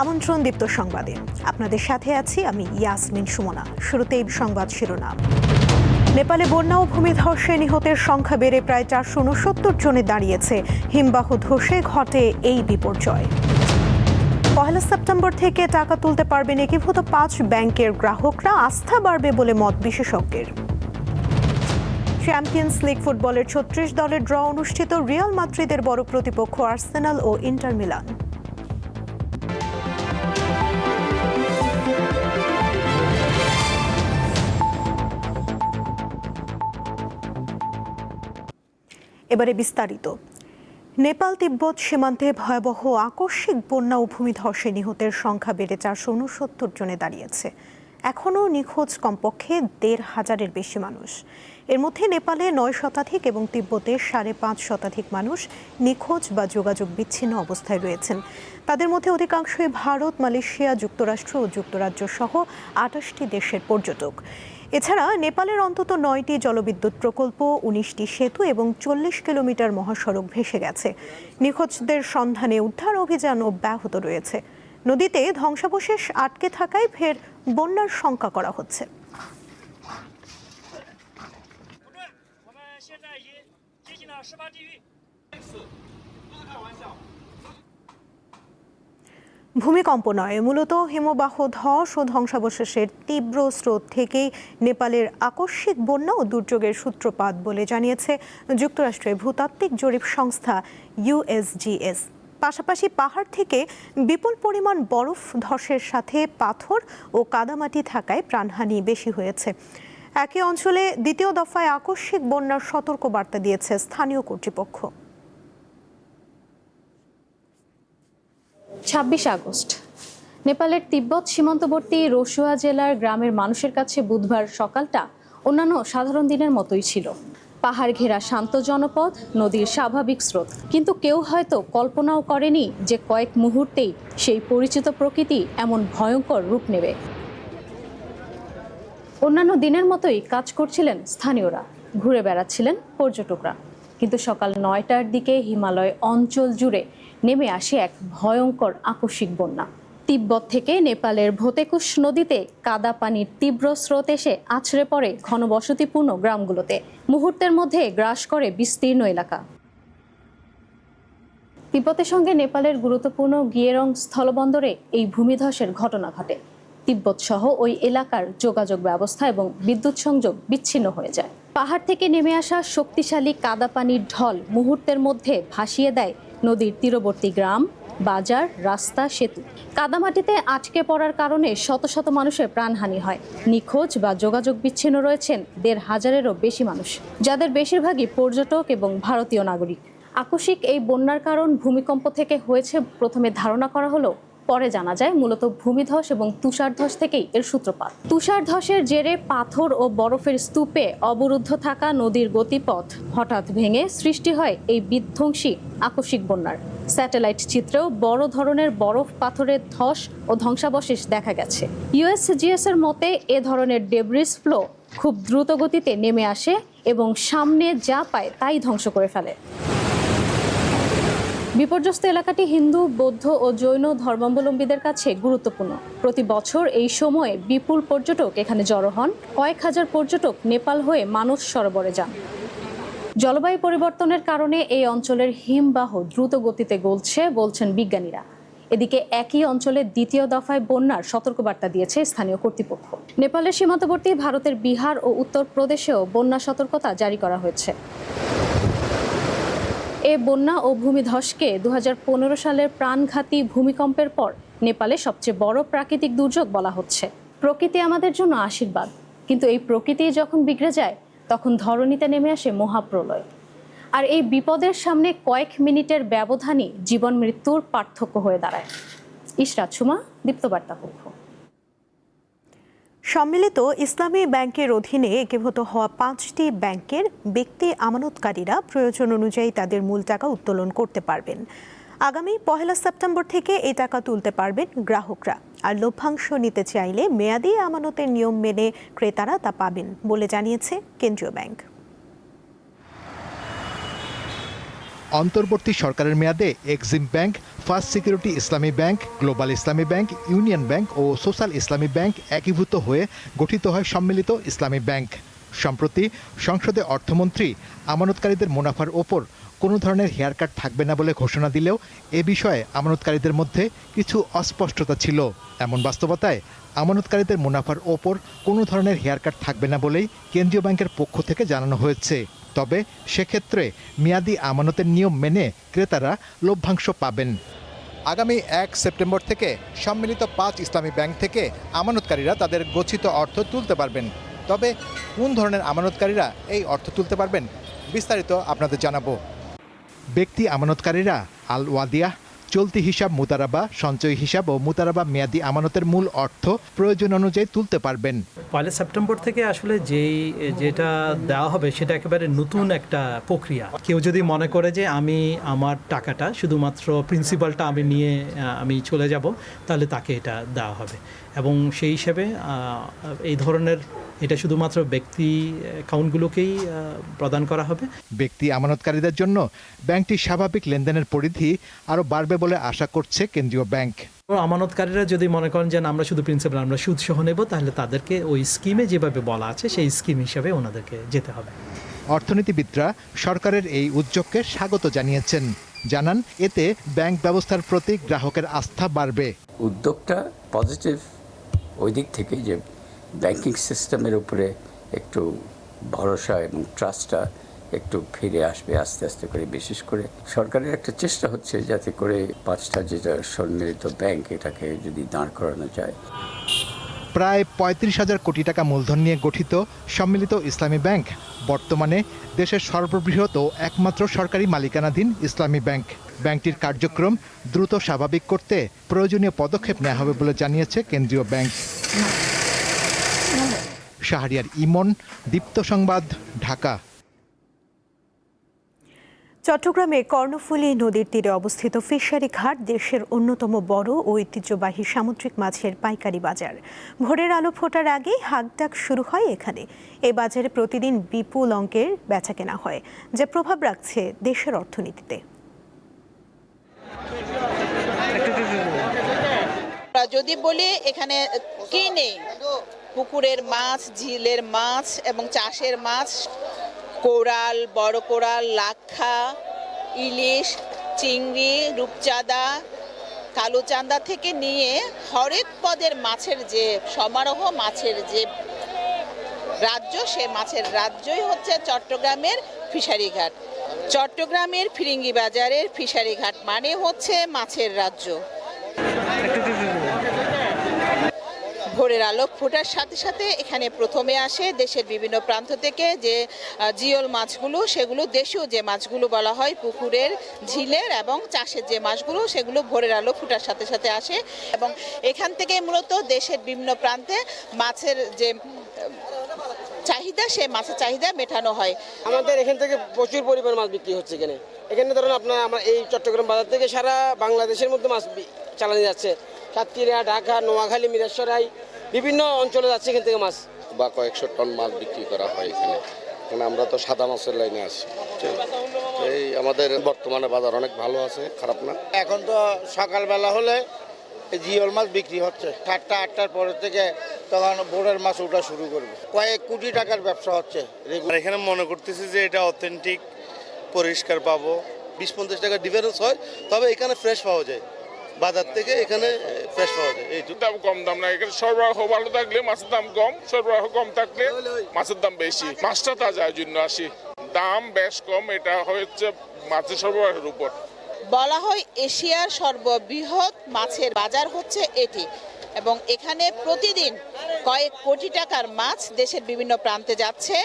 আমন্ত্রণ দীপ্ত সংবাদে আপনাদের সাথে আছি আমি ইয়াসমিন সুমনা। শুরুতেই সংবাদ শিরোনাম। নেপালে বন্যা ও ভূমিধসে নিহতের সংখ্যা বেড়ে প্রায় 469 জনে দাঁড়িয়েছে। হিমবাহ ধসে ঘটে এই বিপর্যয়। 1 সেপ্টেম্বর থেকে টাকা তুলতে পারবেন একীভূত 5 ব্যাংকের গ্রাহকরা, আস্থা বাড়বে বলে মত বিশেষজ্ঞের। চ্যাম্পিয়ন্স লিগ ফুটবলের 36 দলের ড্র অনুষ্ঠিত। রিয়াল মাদ্রিদের বড় প্রতিপক্ষ আর্সেনাল ও ইন্টার মিলান। এবারে বিস্তারিত। নেপাল তিব্বত সীমান্তে ভয়াবহ আকস্মিক বন্যা ও ভূমিধসে নিহতের সংখ্যা বেড়ে 469 জনে দাঁড়িয়েছে। এখনও নিখোঁজ কমপক্ষে 1,500-এর বেশি মানুষ। এর মধ্যে নেপালে 9 শতাধিক এবং তিব্বতে 5.5 শতাধিক মানুষ নিখোঁজ বা যোগাযোগ বিচ্ছিন্ন অবস্থায় রয়েছেন। তাদের মধ্যে অধিকাংশই ভারত, মালয়েশিয়া, যুক্তরাষ্ট্র ও যুক্তরাজ্য সহ 28টি দেশের পর্যটক। এছাড়া নেপালের অন্তত 9টি জলবিদ্যুৎ প্রকল্প, 19টি সেতু এবং 40 কিলোমিটার মহাসড়ক ভেসে গেছে। নিখোঁজদের সন্ধানে উদ্ধার অভিযান অব্যাহত রয়েছে। নদীতে ধ্বংসাবশেষ আটকে থাকায় ফের বন্যার শঙ্কা করা হচ্ছে। ভূমিকম্প নয়, মূলত হিমবাহ ধস ও ধ্বংসাবশেষের তীব্র স্রোত থেকেই নেপালের আকস্মিক বন্যা ও দুর্যোগের সূত্রপাত বলে জানিয়েছে যুক্তরাষ্ট্রের ভূতাত্ত্বিক জরিপ সংস্থা USGS। পাশাপাশি পাহাড় থেকে বিপুল পরিমাণ বরফ ধসের সাথে পাথর ও কাদামাটি থাকায় প্রাণহানি বেশি হয়েছে। একই অঞ্চলে দ্বিতীয় দফায় আকস্মিক বন্যার সতর্ক বার্তা দিয়েছে স্থানীয় কর্তৃপক্ষ। 26 আগস্ট নেপালের তিব্বত সীমান্তবর্তী রসুয়া জেলার গ্রামের মানুষের কাছে বুধবার সকালটা অন্যান্য সাধারণ দিনের মতোই ছিল। পাহাড় ঘেরা শান্ত জনপদ, নদীর স্বাভাবিক স্রোত। কিন্তু কেউ হয়তো কল্পনাও করেনি যে কয়েক মুহূর্তেই সেই পরিচিত প্রকৃতি এমন ভয়ঙ্কর রূপ নেবে। অন্যান্য দিনের মতোই কাজ করছিলেন স্থানীয়রা, ঘুরে বেড়াচ্ছিলেন পর্যটকরা। কিন্তু সকাল 9টার দিকে হিমালয় অঞ্চল জুড়ে নেমে আসে এক ভয়ঙ্কর আকস্মিক বন্যা। তিব্বত থেকে নেপালের ভোতেকুশ নদীতে কাদা পানির তীব্র স্রোত এসে আছড়ে পড়ে ঘনবসতিপূর্ণ গ্রামগুলোতে। মুহূর্তের মধ্যে গ্রাস করে বিস্তীর্ণ এলাকা। তিব্বতের সঙ্গে নেপালের গুরুত্বপূর্ণ গিয়েরং স্থলবন্দরে এই ভূমিধসের ঘটনা ঘটে। তিব্বত সহ ওই এলাকার যোগাযোগ ব্যবস্থা এবং বিদ্যুৎ সংযোগ বিচ্ছিন্ন হয়ে যায়। পাহাড় থেকে নেমে আসা শক্তিশালী কাদা পানির ঢল মুহূর্তের মধ্যে ভাসিয়ে দেয় নদীর তীরবর্তী গ্রাম, বাজার, রাস্তা, সেতু। কাদামাটিতে আটকে পড়ার কারণে শত শত মানুষের প্রাণহানি হয়। নিখোঁজ বা যোগাযোগ বিচ্ছিন্ন রয়েছেন 1,500-এরও বেশি মানুষ, যাদের বেশিরভাগই পর্যটক এবং ভারতীয় নাগরিক। আকস্মিক এই বন্যার কারণ ভূমিকম্প থেকে হয়েছে প্রথমে ধারণা করা হলো, পরে জানা যায় মূলত ভূমিধস এবং তুষারধস থেকেই এর সূত্রপাত। তুষারধসের জেরে পাথর ও বরফের স্তূপে অবরুদ্ধ থাকা নদীর গতিপথ হঠাৎ ভেঙে সৃষ্টি হয় এই বিধ্বংসী আকস্মিক বন্যার। স্যাটেলাইট চিত্রেও বড় ধরনের বরফ পাথরের ধস ও ধ্বংসাবশেষ দেখা গেছে। USGS এর মতে এ ধরনের ডেব্রিস ফ্লো খুব দ্রুত গতিতে নেমে আসে এবং সামনে যা পায় তাই ধ্বংস করে ফেলে। বিপর্যস্ত এলাকাটি হিন্দু, বৌদ্ধ ও জৈন ধর্মাবলম্বীদের কাছে গুরুত্বপূর্ণ। প্রতি বছর এই সময়ে বিপুল পর্যটক এখানে জড়ো হন। কয়েক হাজার পর্যটক নেপাল হয়ে মানস সরোবরে যান। জলবায়ু পরিবর্তনের কারণে এই অঞ্চলের হিমবাহ দ্রুত গতিতে গলছে বলছেন বিজ্ঞানীরা। এদিকে একই অঞ্চলে দ্বিতীয় দফায় বন্যার সতর্কবার্তা দিয়েছে স্থানীয় কর্তৃপক্ষ। নেপালের সীমান্তবর্তী ভারতের বিহার ও উত্তরপ্রদেশেও বন্যা সতর্কতা জারি করা হয়েছে। এ বন্যা ও ভূমিধসকে 2015 সালের প্রাণঘাতী ভূমিকম্পের পর নেপালে সবচেয়ে বড় প্রাকৃতিক দুর্যোগ বলা হচ্ছে। প্রকৃতি আমাদের জন্য আশীর্বাদ, কিন্তু এই প্রকৃতি যখন বিগড়ে যায় তখন ধরণীতে নেমে আসে মহাপ্রলয়। আর এই বিপদের সামনে কয়েক মিনিটের ব্যবধানই জীবন মৃত্যুর পার্থক্য হয়ে দাঁড়ায়। ইশরাত সুমা, দীপ্তবার্তা পক্ষ। সম্মিলিত ইসলামী ব্যাংকের অধীনে একীভূত হওয়া 5টি ব্যাংকের ব্যক্তি আমানতকারীরা প্রয়োজন অনুযায়ী তাদের মূল টাকা উত্তোলন করতে পারবেন। আগামী 1 সেপ্টেম্বর থেকে এই টাকা তুলতে পারবেন গ্রাহকরা। আর লভ্যাংশ নিতে চাইলে মেয়াদি আমানতের নিয়ম মেনে ক্রেতারা তা পাবেন বলে জানিয়েছে কেন্দ্রীয় ব্যাংক। অন্তর্বর্তী সরকারের মেয়াদে এক্সিম ব্যাংক, ফার্স্ট সিকিউরিটি ইসলামী ব্যাংক, গ্লোবাল ইসলামী ব্যাংক, ইউনিয়ন ব্যাংক ও সোশ্যাল ইসলামী ব্যাংক একীভূত হয়ে গঠিত হয় সম্মিলিত ইসলামী ব্যাংক। সম্প্রতি সংসদে অর্থমন্ত্রী আমানতকারীদের মুনাফার ওপর কোনো ধরনের হেয়ারকাট থাকবে না বলে ঘোষণা দিলেও এ বিষয়ে আমানতকারীদের মধ্যে কিছু অস্পষ্টতা ছিল। এমন বাস্তবতায় আমানতকারীদের মুনাফার ওপর কোনো ধরনের হেয়ারকাট থাকবে না বলেই কেন্দ্রীয় ব্যাংকের পক্ষ থেকে জানানো হয়েছে। তবে সেক্ষেত্রে মেয়াদি আমানতের নিয়ম মেনে ক্রেতারা লভ্যাংশ পাবেন। আগামী 1 সেপ্টেম্বর থেকে সম্মিলিত 5 ইসলামী ব্যাংক থেকে আমানতকারীরা তাদের গচ্ছিত অর্থ তুলতে পারবেন। তবে কোন ধরনের আমানতকারীরা এই অর্থ তুলতে পারবেন বিস্তারিত আপনাদের জানাবো। ব্যক্তি আমানতকারীরা আল ওয়াদিয়া, চলতি হিসাব মুতারাবা, সঞ্চয় হিসাব ও মুতারাবা মেয়াদি আমানতের মূল অর্থ প্রয়োজন অনুযায়ী তুলতে পারবেন। 1 সেপ্টেম্বর থেকে আসলে যেটা দেওয়া হবে সেটা একেবারে নতুন একটা প্রক্রিয়া। কেউ যদি মনে করে যে আমি আমার টাকাটা শুধুমাত্র প্রিন্সিপালটা আমি নিয়ে আমি চলে যাব, তাহলে তাকে এটা দেওয়া হবে। এবং সেই হিসেবে এই ধরনের এটা শুধুমাত্র ব্যক্তি অ্যাকাউন্টগুলোকেই প্রদান করা হবে। ব্যক্তি আমানতকারীদের জন্য ব্যাংকটির স্বাভাবিক লেনদেনের পরিধি আরও বাড়বে বলে আশা করছে কেন্দ্রীয় ব্যাংক। আমানতকারীরা যদি মনে করেন যে আমরা শুধু প্রিন্সিপাল, আমরা সুদ সহ নেব, তাহলে তাদেরকে ওই স্কিমে যেভাবে বলা আছে সেই স্কিম হিসাবে ওনাদেরকে যেতে হবে। অর্থনীতিবিদরা সরকারের এই উদ্যোগকে স্বাগত জানিয়েছেন। জানান এতে ব্যাংক ব্যবস্থার প্রতি গ্রাহকের আস্থা বাড়বে। উদ্যোগটা পজিটিভ ওই দিক থেকে যে ব্যাংকিং সিস্টেমের উপরে একটু ভরসা এবং ট্রাস্টটা একটু ফিরে আসবে আস্তে আস্তে করে। বিশেষ করে সরকারের একটা চেষ্টা হচ্ছে যাতে করে 5টা যেটা সম্মিলিত ব্যাংক এটাকে যদি দাঁড় করানো যায়। প্রায় 35,000 কোটি টাকা মূলধন নিয়ে গঠিত সম্মিলিত ইসলামী ব্যাংক বর্তমানে দেশের সর্ববৃহৎ ও একমাত্র সরকারি মালিকানাধীন ইসলামী ব্যাংক। ব্যাংকটির কার্যক্রম দ্রুত স্বাভাবিক করতে প্রয়োজনীয় পদক্ষেপ নেওয়া হবে বলে জানিয়েছে কেন্দ্রীয় ব্যাংক। শাহরিয়ার ইমন, দীপ্ত সংবাদ, ঢাকা। চট্টগ্রামে কর্ণফুলী নদীর তীরে অবস্থিত ফিশারি ঘাট দেশের অন্যতম বড় ও ঐতিহ্যবাহী সামুদ্রিক মাছের পাইকারি বাজার। ভোরের আলো ফোটার আগেই হাঁকডাক শুরু হয় এখানে। এই বাজারে প্রতিদিন বিপুল অঙ্কের বেচাকেনা হয়, যা প্রভাব রাখছে দেশের অর্থনীতিতে। যদি বলি এখানে কিনে পুকুরের মাছ, ঝিলের মাছ এবং চাষের মাছ, কোরাল, বড় কোরাল, লাক্ষা, ইলিশ, চিংড়ি, রূপচাঁদা, কালোচাঁদা থেকে নিয়ে হরেক পদের মাছের যে সমারোহ, মাছের যে রাজ্য, সে মাছের রাজ্যই হচ্ছে চট্টগ্রামের ফিশারি ঘাট। চট্টগ্রামের ফিরিঙ্গি বাজারের ফিশারি ঘাট মানে হচ্ছে মাছের রাজ্য। ভোরের আলো ফোটার সাথে সাথে এখানে প্রথমে আসে দেশের বিভিন্ন প্রান্ত থেকে যে জিওল মাছগুলো, সেগুলো দেশীয় যে মাছগুলো বলা হয়, পুকুরের, ঝিলের এবং চাষের যে মাছগুলো, সেগুলো ভোরের আলো ফোটার সাথে সাথে আসে। এবং এখান থেকে মূলত দেশের বিভিন্ন প্রান্তে মাছের যে চাহিদা, সে মাছের চাহিদা মেটানো হয়। আমাদের এখান থেকে প্রচুর পরিমাণ মাছ বিক্রি হচ্ছে। এখানে ধরুন আপনার আমরা এই চট্টগ্রাম বাজার থেকে সারা বাংলাদেশের মধ্যে মাছ চালানো যাচ্ছে। সাতক্ষীরা, ঢাকা, নোয়াখালী, মিরসরাই বিভিন্ন অঞ্চলে যাচ্ছে এখান থেকে মাছ। বা কয়েকশো টন মাছ বিক্রি করা হয় এখানে। কারণ আমরা তো সাদা মাছের লাইনে আছি। এই আমাদের বর্তমানে বাজার অনেক ভালো আছে, খারাপ না। এখন তো সকালবেলা হলে জিওল মাছ বিক্রি হচ্ছে, 7টা 8টার পরে থেকে তখন বোর্ডের মাছ ওঠা শুরু করবে। কয়েক কোটি টাকার ব্যবসা হচ্ছে। এখানে মনে করতেছি যে এটা অথেন্টিক, পরিষ্কার পাবো। 20-50 টাকা ডিফারেন্স হয়, তবে এখানে ফ্রেশ পাওয়া যায়। বাজার থেকে এখানে ফ্রেশ পাওয়া যায়। এই দাম কম দাম না, এখানে সরবরাহ ভালো থাকলে মাছের দাম কম, সরবরাহ কম থাকলে মাছের দাম বেশি। মাছটা তাজা জন্য আসি, দাম বেশ কম। এটা হচ্ছে মাছের সরবরাহের উপর। বলা হয় এশিয়ার সর্ববৃহৎ মাছের বাজার হচ্ছে এটি, এবং এখানে প্রতিদিন কয়েক কোটি টাকার মাছ দেশের বিভিন্ন প্রান্তে যাচ্ছে।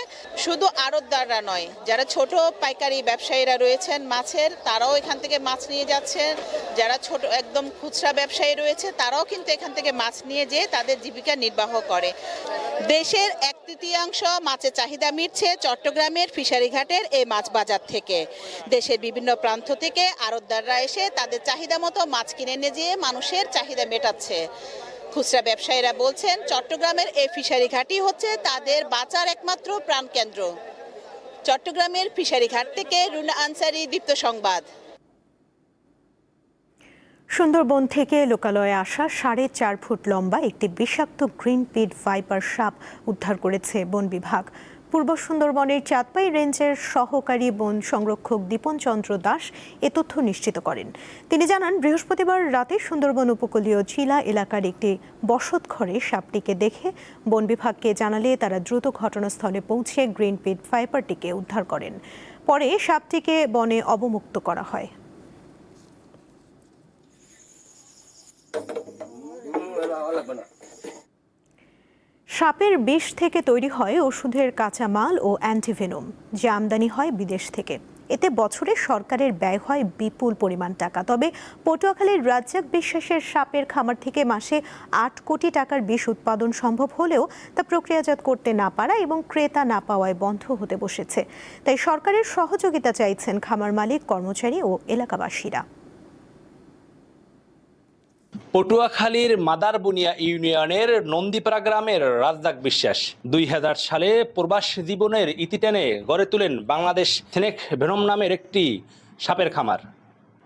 শুধু আড়তদাররা নয়, যারা ছোট পাইকারি ব্যবসায়ীরা রয়েছেন মাছের, তারাও এখান থেকে মাছ নিয়ে যাচ্ছেন। যারা ছোট একদম খুচরা ব্যবসায়ী রয়েছে, তারাও কিন্তু এখান থেকে মাছ নিয়ে যেয়ে তাদের জীবিকা নির্বাহ করে। দেশের 1/3 মাছের চাহিদা মিটছে চট্টগ্রামের ফিশারি ঘাটের এই মাছ বাজার থেকে। দেশের বিভিন্ন প্রান্ত থেকে আড়তদাররা এসে তাদের চাহিদা মতো মাছ কিনে নিয়ে যেয়ে মানুষের চাহিদা মেটাচ্ছে। খুচরা ব্যবসায়ীরা বলছেন চট্টগ্রামের এই ফিশারি ঘাটই হচ্ছে তাদের বাঁচার একমাত্র প্রাণকেন্দ্র। চট্টগ্রামের ফিশারি ঘাট থেকে রুনা আনসারি, দীপ্ত সংবাদ। সুন্দরবন থেকে লোকালয়ে আসা 4.5 ফুট লম্বা একটি বিষাক্ত গ্রিন পিট ভাইপার সাপ উদ্ধার করেছে বন বিভাগ। পূর্ব সুন্দরবনের চাঁদপাই রেঞ্জের সহকারী বন সংরক্ষক দীপন চন্দ্র দাস এ তথ্য নিশ্চিত করেন। তিনি জানান, বৃহস্পতিবার রাতে সুন্দরবন উপকূলীয় চিলা এলাকার একটি বসতঘরে সাপটিকে দেখে বন বিভাগকে জানালে তারা দ্রুত ঘটনাস্থলে পৌঁছে গ্রিন পিট ভাইপারটিকে উদ্ধার করেন। পরে সাপটিকে বনে অবমুক্ত করা হয়। সাপের বিষ থেকে তৈরি হয় ওষুধের কাঁচামাল ও অ্যান্টিভেনম, যা আমদানি হয় বিদেশ থেকে। এতে বছরে সরকারের ব্যয় হয় বিপুল পরিমাণ টাকা। তবে পটুয়াখালীর রাজ্জাক বিশ্বাসের সাপের খামার থেকে মাসে 8 কোটি টাকার বিষ উৎপাদন সম্ভব হলেও তা প্রক্রিয়াজাত করতে না পারা এবং ক্রেতা না পাওয়ায় বন্ধ হতে বসেছে। তাই সরকারের সহযোগিতা চাইছেন খামার মালিক, কর্মচারী ও এলাকাবাসীরা। পটুয়াখালীর মাদারবুনিয়া ইউনিয়নের নন্দীপাড়া গ্রামের রাজ্জাক বিশ্বাস 2000 সালে প্রবাস জীবনের ইতি টেনে গড়ে তোলেন বাংলাদেশ স্নেক ভেনম নামের একটি সাপের খামার।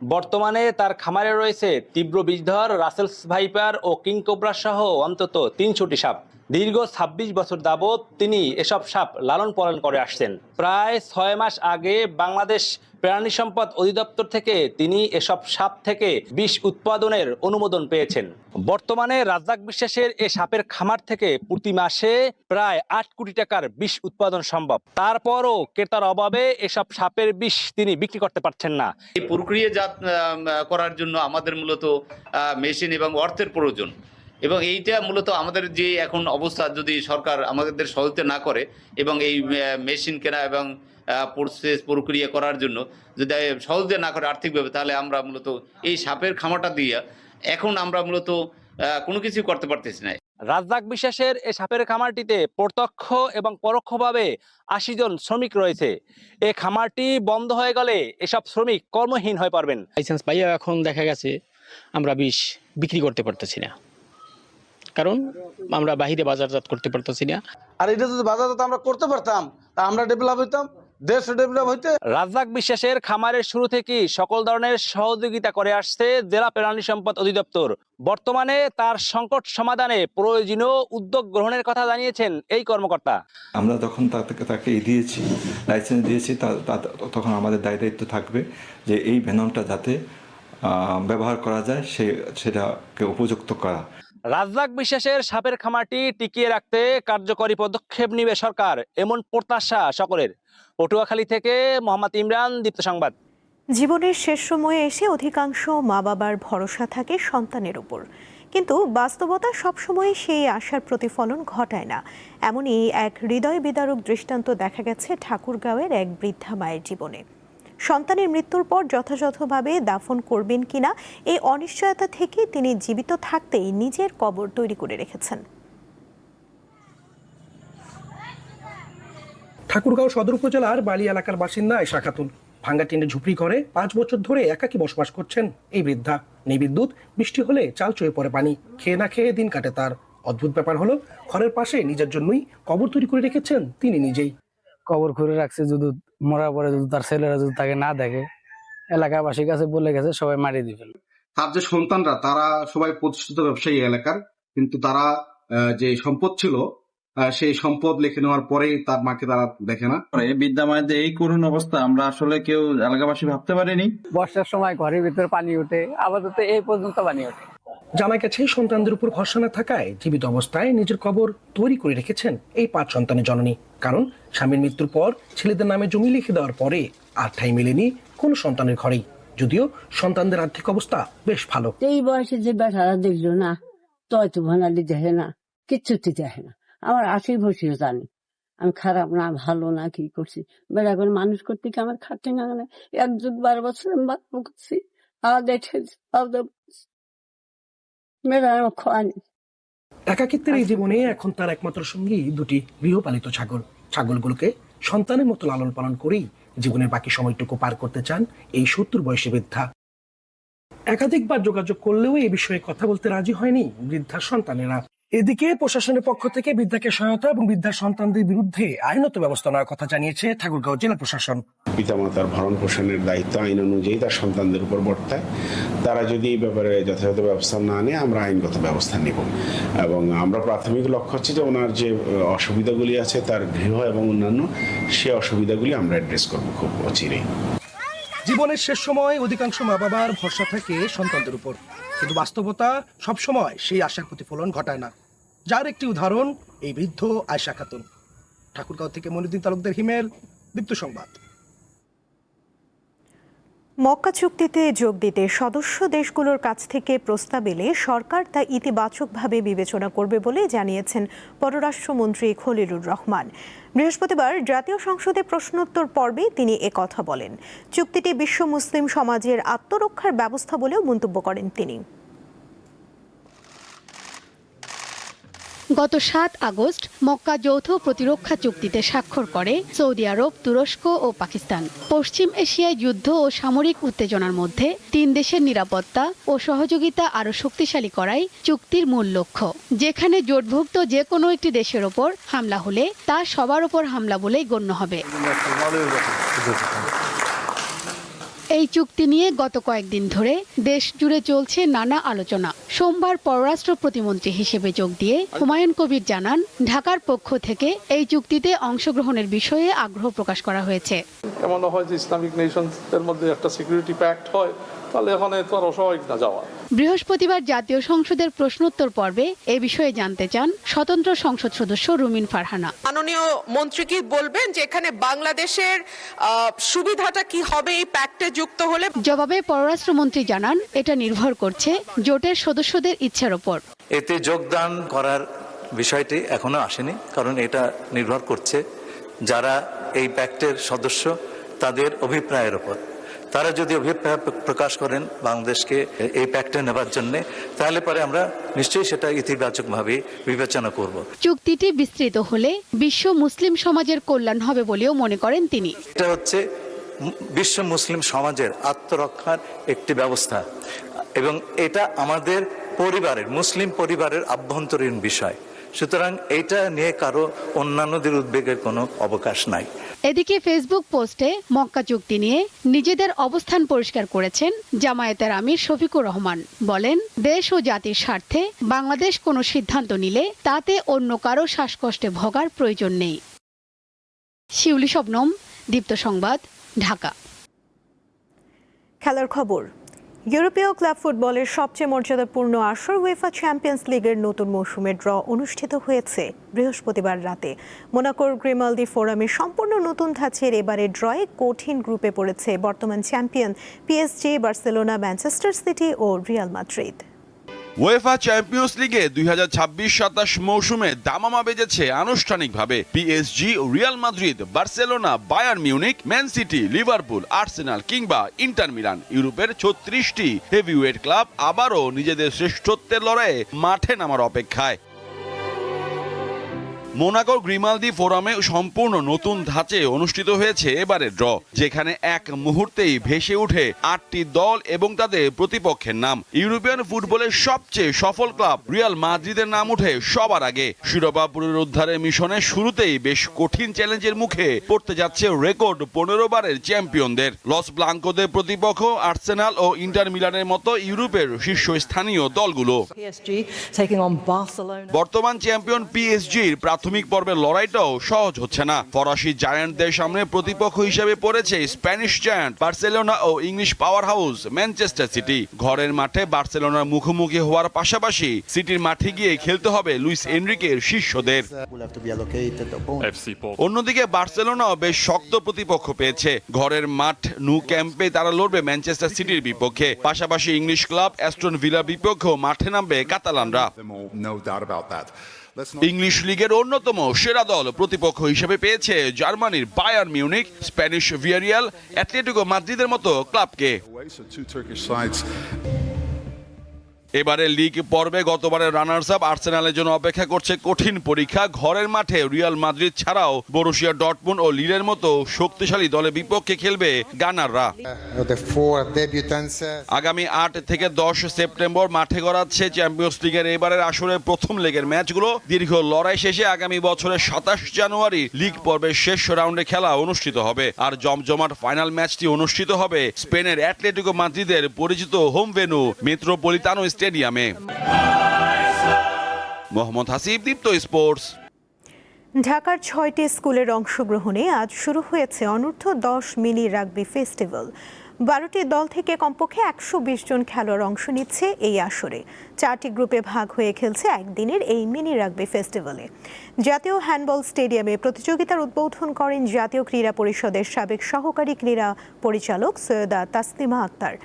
বর্তমানে তার খামারে রয়েছে তীব্র বিষধর, রাসেলস ভাইপার ও কিংকোবরা সহ অন্তত 300টি সাপ। দীর্ঘ 26 বছর যাবৎ তিনি এসব সাপ লালন পালন করে আসছেন। প্রায় 6 মাস আগে বাংলাদেশ প্রাণী সম্পদ অধিদপ্তর থেকে তিনি এসব সাপ থেকে বিষ উৎপাদনের অনুমোদন পেয়েছেন। বর্তমানে রাজ্জাক বিশ্বাসের এ সাপের খামার থেকে প্রতি মাসে প্রায় 8 কোটি টাকার বিষ উৎপাদন সম্ভব। তারপরও ক্রেতার অভাবে এসব সাপের বিষ তিনি বিক্রি করতে পারছেন না। এই প্রক্রিয়াজাত করার জন্য আমাদের মূলত মেশিন এবং অর্থের প্রয়োজন, এবং এইটা মূলত আমাদের যে এখন অবস্থা, যদি সরকার আমাদের সহযোগিতা না করে এবং এই মেশিন কেনা এবং প্রসেস প্রক্রিয়া করার জন্য যদি সহযোগিতা না করে আর্থিকভাবে, তাহলে আমরা মূলত এই সাপের খামারটা দিয়ে এখন আমরা মূলত কোনো কিছু করতে পারতেছি না। রাজ্জাক বিশ্বাসের এই সাপের খামারটিতে প্রত্যক্ষ এবং পরোক্ষভাবে 80 জন শ্রমিক রয়েছে। এই খামারটি বন্ধ হয়ে গেলে এসব শ্রমিক কর্মহীন হয়ে পড়বেন। লাইসেন্স পাইয়া এখন দেখা গেছে আমরা বিষ বিক্রি করতে পারতেছি না, কারণ আমরা বাহিরে বাজারজাত করতে পারতেছি না। আর এটা যদি বাজারজাত আমরা করতে পারতাম, তা আমরা ডেভেলপ হইতাম, দেশ ডেভেলপ হইতে। রাজ্জাক বিশ্বাসের খামারের শুরু থেকেই সকল ধরনের সহযোগিতা করে আসছে জেলা প্রাণী সম্পদ অধিদপ্তর। বর্তমানে তার সংকট সমাধানে প্রয়োজনীয় উদ্যোগ গ্রহণের কথা জানিয়েছেন এই কর্মকর্তা। আমরা যখন তাকে দিয়েছি, লাইসেন্স দিয়েছি, তখন আমাদের দায়িত্ব থাকবে যে এই ভেনমটা যাতে ব্যবহার করা যায় সেটাকে উপযুক্ত করা। রাজ্জাক বিশ্বাসের সাপের খামারটি টিকিয়ে রাখতে কার্যকরী পদক্ষেপ নেবে সরকার, এমন প্রত্যাশা সকলের। পটুয়াখালী থেকে মোহাম্মদ ইমরান, দীপ্ত সংবাদ। জীবনের শেষ সময়ে এসে অধিকাংশ মা বাবার ভরসা থাকে সন্তানের উপর, কিন্তু বাস্তবতা সবসময় সেই আশার প্রতিফলন ঘটায় না। এমনই এক হৃদয় বিদারক দৃষ্টান্ত দেখা গেছে ঠাকুরগাঁওয়ের এক বৃদ্ধা মায়ের জীবনে। সন্তানের মৃত্যুর পর যথাযথভাবে দাফন করবেন কিনা এই অনিশ্চয়তা থেকে তিনি জীবিত থাকতেই নিজের কবর তৈরি করে রেখেছেন। ঠাকুরগাঁও সদর উপজেলার বালি এলাকার বাসিন্দা আয়েশা খাতুন ভাঙ্গা টিনের ঝুপড়ি ঘরে 5 বছর ধরে একাকী বসবাস করছেন এই বৃদ্ধা। নেই বিদ্যুৎ, বৃষ্টি হলে চাল চুয়ে পড়ে পানি, খেয়ে না খেয়ে দিন কাটে তার। অদ্ভুত ব্যাপার হলো, ঘরের পাশে নিজের জন্যই কবর তৈরি করে রেখেছেন তিনি নিজেই। কবর করে রাখছে, যদি মরার পরে যদি তার ছেলেরা যদি তাকে না দেখে, এলাকাবাসীর কাছে বলে গেছে সবাই মারি দিবেন। তার যে সন্তানরা, তারা সবাই প্রতিষ্ঠিত ব্যবসায়ী এলাকার, কিন্তু তারা যে সম্পদ ছিল সেই সম্পদ লিখে নেওয়ার পরেই তার মাকে তারা দেখে না। বৃদ্ধা মায়েদের এই করুণ অবস্থা আমরা আসলে কেউ এলাকাবাসী ভাবতে পারিনি। বর্ষার সময় ঘরের ভিতরে পানি ওঠে, আপাতত এই পর্যন্ত পানি ওঠে। জানা গেছে সন্তানদের উপর ভরসা না থাকায় জীবিত অবস্থায় নিজের কবর তৈরি করে রেখেছেন এই 5 সন্তানের জননী। কারণ স্বামীর মৃত্যুর পর ছেলেদের নামে জমি লিখে দেওয়ার পরে আর ঠাঁই মেলেনি কোনো সন্তানের ঘরেই, যদিও সন্তানদের আর্থিক অবস্থা বেশ ভালো। এই বয়সে যে বেটারা দেখলো না, তয়তো ভানালি দেখে না, কিচ্ছুটি দেখে না। আমার 80 বছর জানি আমি খারাপ না ভালো না কি করছি, বেড়া করে মানুষ করতে কি আমার খাটে না, 1-12 বছর আমি বাদ করছি। একাকিত্বের এই জীবনে এখন তার একমাত্র সঙ্গী 2টি গৃহপালিত ছাগল। ছাগলগুলোকে সন্তানের মতো লালন পালন করেই জীবনের বাকি সময়টুকু পার করতে চান এই 70 বয়সী বৃদ্ধা। একাধিকবার যোগাযোগ করলেও এই বিষয়ে কথা বলতে রাজি হয়নি বৃদ্ধার সন্তানেরা। এদিকে প্রশাসনের পক্ষ থেকে বৃদ্ধাকে সহায়তা এবং বৃদ্ধার সন্তানদের বিরুদ্ধে আইনত ব্যবস্থা নেওয়ার কথা জানিয়েছে ঠাকুরগাঁও জেলা প্রশাসন। পিতামাতার ভরণ পোষণের দায়িত্ব আইন অনুযায়ী তার সন্তানদের উপর বর্তায়। তারা যদি এই ব্যাপারে যথাযথ ব্যবস্থা না নেয় আমরা আইনগত ব্যবস্থা নেব এবং আমরা প্রাথমিক লক্ষ্য হচ্ছে যে ওনার যে অসুবিধাগুলি আছে তার গৃহ এবং অন্যান্য সে অসুবিধাগুলি আমরা অ্যাড্রেস করব খুব অচিরেই। জীবনের শেষ সময় অধিকাংশ মা বাবার ভরসা থাকে সন্তানদের উপর, কিন্তু বাস্তবতা সবসময় সেই আশার প্রতিফলন ঘটায় না, যার একটি উদাহরণ এই বৃদ্ধ আয়েশা খাতুন। ঠাকুরগাঁও থেকে মনিউদ্দিন তালুকদার হিমেল, দীপ্ত সংবাদ। মক্কা চুক্তিতে যোগ দিতে সদস্য দেশগুলোর কাছ থেকে প্রস্তাব এলে সরকার তা ইতিবাচকভাবে বিবেচনা করবে বলে জানিয়েছেন পররাষ্ট্রমন্ত্রী খলিলুর রহমান। বৃহস্পতিবার জাতীয় সংসদে প্রশ্নোত্তর পর্বে তিনি একথা বলেন। চুক্তিটি বিশ্ব মুসলিম সমাজের আত্মরক্ষার ব্যবস্থা বলেও মন্তব্য করেন তিনি। গত 7 আগস্ট মক্কা যৌথ প্রতিরক্ষা চুক্তিতে স্বাক্ষর করে সৌদি আরব, তুরস্ক ও পাকিস্তান। পশ্চিম এশিয়ায় যুদ্ধ ও সামরিক উত্তেজনার মধ্যে 3 দেশের নিরাপত্তা ও সহযোগিতা আরও শক্তিশালী করাই চুক্তির মূল লক্ষ্য। যেখানে জোটভুক্ত যে কোনো একটি দেশের ওপর হামলা হলে তা সবার ওপর হামলা বলেই গণ্য হবে। এই চুক্তি নিয়ে গত কয়েকদিন ধরে দেশ জুড়ে চলছে নানা আলোচনা। সোমবার পররাষ্ট্র প্রতিমন্ত্রী হিসেবে যোগ দিয়ে হুমায়ুন কবির জানান, ঢাকার পক্ষ থেকে এই চুক্তিতে অংশগ্রহণের বিষয়ে আগ্রহ প্রকাশ করা হয়েছে। এমন হয় যে ইসলামিক নেশনসের মধ্যে একটা সিকিউরিটি প্যাক্ট হয়, তাহলে এখানে তো আর অস্বাভাবিক না যাওয়া। বৃহস্পতিবার জাতীয় সংসদের প্রশ্নোত্তর পর্বে এ বিষয়ে জানতে চান স্বতন্ত্র সংসদ সদস্য রুমিন ফারহানা। মাননীয় মন্ত্রী কি বলবেন যে এখানে বাংলাদেশের সুবিধাটা কি হবে এই প্যাক্টে যুক্ত হলে? জবাবে পররাষ্ট্রমন্ত্রী জানান, এটা নির্ভর করছে জোটের সদস্যদের ইচ্ছার উপর। এতে যোগদান করার বিষয়টি এখনো আসেনি, কারণ এটা নির্ভর করছে যারা এই প্যাক্টের সদস্য তাদের অভিপ্রায়ের উপর। তারা যদি অভিপ্রায় প্রকাশ করেন বাংলাদেশকে এই প্যাক্টে নেবার জন্য, তাহলে পরে আমরা নিশ্চয়ই সেটা ইতিবাচকভাবে বিবেচনা করব। চুক্তিটি বিস্তৃত হলে বিশ্ব মুসলিম সমাজের কল্যাণ হবে বলেও মনে করেন তিনি। এটা হচ্ছে বিশ্ব মুসলিম সমাজের আত্মরক্ষার একটি ব্যবস্থা এবং এটা আমাদের পরিবারের, মুসলিম পরিবারের আভ্যন্তরীণ বিষয়। সুতরাং এটা নিয়ে কারো অন্যান্যদের উদ্বেগের কোনো অবকাশ নাই। এদিকে ফেসবুক পোস্টে মক্কা চুক্তি নিয়ে নিজেদের অবস্থান পরিষ্কার করেছেন জামায়াতের আমির শফিকুর রহমান। বলেন, দেশ ও জাতির স্বার্থে বাংলাদেশ কোনো সিদ্ধান্ত নিলে তাতে অন্য কারো শ্বাসকষ্টে ভোগার প্রয়োজন নেই। শিউলি শবনম, দীপ্ত সংবাদ, ঢাকা। খেলার খবর। ইউরোপীয় ক্লাব ফুটবলের সবচেয়ে মর্যাদাপূর্ণ আসর উয়েফা চ্যাম্পিয়ন্স লিগের নতুন মৌসুমের ড্র অনুষ্ঠিত হয়েছে বৃহস্পতিবার রাতে। মোনাকোর গ্রিমালদি ফোরামে সম্পূর্ণ নতুন ধাঁচের এবারে ড্রয়ে কঠিন গ্রুপে পড়েছে বর্তমান champion PSG, Barcelona, Manchester City ও রিয়াল মাদ্রিদ। উয়েফা চ্যাম্পিয়ন্স লিগে 2026-27 মৌসুমে দামামা বেজেছে আনুষ্ঠানিকভাবে। PSG, Real Madrid, Barcelona, Bayern Munich, Man City, Liverpool, Arsenal কিংবা ইন্টার মিলান, ইউরোপের 36টি হেভিওয়েট ক্লাব আবারও নিজেদের শ্রেষ্ঠত্বের লড়াইয়ে মাঠে নামার অপেক্ষায়। মোনাকোর গ্রিমালদি ফোরামে সম্পূর্ণ নতুন ধাঁচে অনুষ্ঠিত হয়েছে এবারের ড্র, যেখানে এক মুহূর্তেই ভেসে উঠে 8টি দল এবং তাদের প্রতিপক্ষের নাম। ইউরোপিয়ান ফুটবলের সবচেয়ে সফল ক্লাব রিয়াল মাদ্রিদের নাম উঠে সবার আগে। শিরোপা পুনরুদ্ধারের মিশনে শুরুতেই বেশ কঠিন চ্যালেঞ্জের মুখে পড়তে যাচ্ছে রেকর্ড 15 বারের চ্যাম্পিয়নদের। লস ব্লাঙ্কোদের প্রতিপক্ষ আর্সেনাল ও ইন্টার মিলানের মতো ইউরোপের শীর্ষস্থানীয় দলগুলো। বর্তমান চ্যাম্পিয়ন পিএসজির প্রাথমিক পর্বের লড়াইটাও সহজ হচ্ছে না। ফরাসি জায়ান্টদের সামনে প্রতিপক্ষ হিসেবে পড়েছে স্প্যানিশ জায়ান্ট বার্সেলোনা ও English powerhouse Manchester City. ঘরের মাঠে বার্সেলোনার মুখোমুখি হওয়ার পাশাপাশি সিটির মাঠে গিয়ে খেলতে হবে লুইস এনরিকের শিষ্যদের। অন্যদিকে বার্সেলোনাও বেশ শক্ত প্রতিপক্ষ পেয়েছে। ঘরের মাঠ নু ক্যাম্পে তারা লড়বে ম্যানচেস্টার সিটির বিপক্ষে। পাশাপাশি ইংলিশ ক্লাব অ্যাস্টন ভিলার বিপক্ষেও মাঠে নামবে কাতালানরা। ইংলিশ লিগের অন্যতম সেরা দল প্রতিপক্ষ হিসেবে পেয়েছে জার্মানির Bayern Munich, Spanish Villarreal, Atletico মাদ্রিদের মতো ক্লাবকে। এবারে লিগ পর্বে গতবারের রানার্স আপ আর্সেনালের জন্য অপেক্ষা করছে কঠিন পরীক্ষা। ঘরের মাঠে রিয়াল মাদ্রিদ ছাড়াও বরুসিয়া ডর্টমুন্ড ও লিলের মতো শক্তিশালী দলের বিপক্ষে খেলবে গানাররা। আগামী 8 থেকে 10 সেপ্টেম্বর মাঠে গড়াচ্ছে চ্যাম্পিয়ন্স লিগের এবারের আসরের প্রথম লেগের ম্যাচগুলো। দীর্ঘ লড়াই শেষে আগামী বছরের 27 জানুয়ারি লিগ পর্বের শেষ রাউন্ডে খেলা অনুষ্ঠিত হবে। আর জমজমাট ফাইনাল ম্যাচটি অনুষ্ঠিত হবে স্পেনের অ্যাটলেটিকো মাদ্রিদের পরিচিত হোম ভেন্যু মেট্রোপলিতানো স্টেডিয়ামে। মোহাম্মদ হাসিব, দীপ্ত স্পোর্টস। ঢাকার 6টি স্কুলের অংশগ্রহণে আজ শুরু হয়েছে অনূর্ধ্ব 10 মিনি রাগবি ফেস্টিভ্যাল। 12টি দল থেকে কমপক্ষে 120 জন খেলোয়াড় অংশ নিচ্ছে এই আসরে। 4টি গ্রুপে ভাগ হয়ে খেলছে একদিনের এই মিনি রাগবি ফেস্টিভ্যালে। জাতীয় হ্যান্ডবল স্টেডিয়ামে প্রতিযোগিতার উদ্বোধন করেন জাতীয় ক্রীড়া পরিষদের সাবেক সহকারী ক্রীড়া পরিচালক সৈয়দা তাসলিমা আক্তার।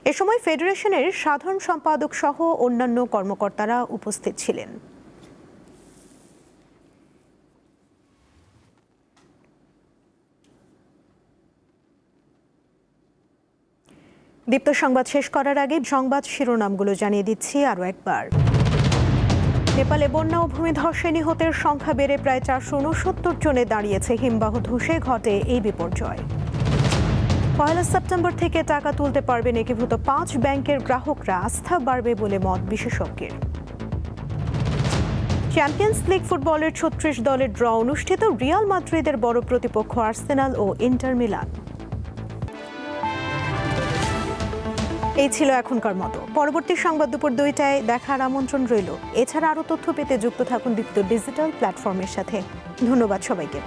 এ সময় ফেডারেশনের সাধারণ সম্পাদক সহ অন্যান্য কর্মকর্তারা উপস্থিত ছিলেন। দীপ্ত সংবাদ শেষ করার আগে সংবাদ শিরোনামগুলো জানিয়ে দিচ্ছি আরও একবার। নেপালে বন্যা ও ভূমিধসে নিহতের সংখ্যা বেড়ে প্রায় 469 জনে দাঁড়িয়েছে। হিমবাহ ধসে ঘটে এই বিপর্যয়। 1 সেপ্টেম্বর থেকে টাকা তুলতে পারবেন একীভূত 5 ব্যাংকের গ্রাহকরা। আস্থা বাড়বে বলে মত বিশেষজ্ঞের। চ্যাম্পিয়ন্স লিগ ফুটবলের 36 দলের ড্র অনুষ্ঠিত। রিয়াল মাদ্রিদের বড় প্রতিপক্ষ আর্সেনাল ও ইন্টার মিলান। এই ছিল এখনকার মতো। পরবর্তী সংবাদ দুপুর 2টায় দেখার আমন্ত্রণ রইল। এছাড়া আরও তথ্য পেতে যুক্ত থাকুন দীপ্ত ডিজিটাল প্ল্যাটফর্মের সাথে। ধন্যবাদ সবাইকে।